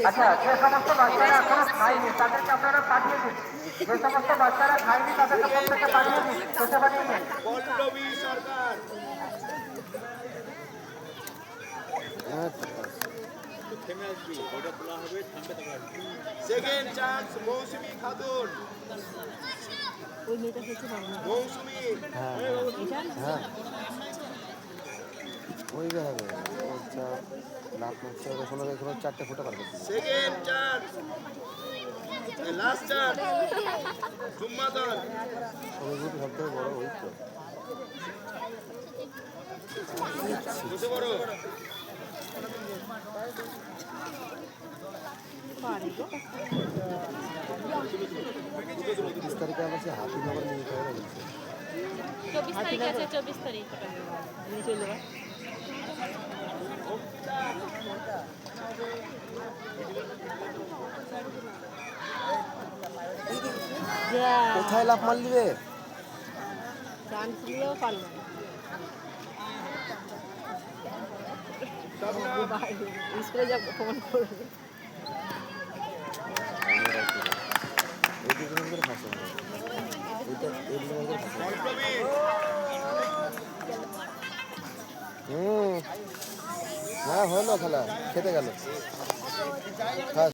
আচ্ছা, যে সমস্ত বাচ্চারা এখনো খায়নি তাদেরকে আপনারা পাঠিয়ে দিন। যে সমস্ত বাচ্চারা খায়নি তাদেরকে প্রত্যেকে পাঠিয়ে দিন, খেতে পাঠিয়ে দিন। পল্লবী সরকার, থেমে আসবি, ওটা তোলা হবে, থামবে তবে আসবি। সেকেন্ড চান্স মৌসুমী খাতুন। ওই মেয়েটা হচ্ছে মৌসুমী, হ্যাঁ ওই হবে লাভ হচ্ছে এখনো চারটে ফুটা পারবে। সেকেন্ড চান্স, লাস্ট চান্স জুম্মাদল। সবথেকে বড় ওই তো বুঝতে পারো তিরিশ তারিখে আবার সে হাতি নগর নিয়ে যেতে হবে। 24 তারিখ আছে, 24 তারিখ নিয়ে চলে যাবে। কোথায় লাভ মারলি রে? চান্স দিয়েও পারল না। স্কুলে যাব ফোন করবে। হ্যাঁ হলো খেলা, খেতে গেল।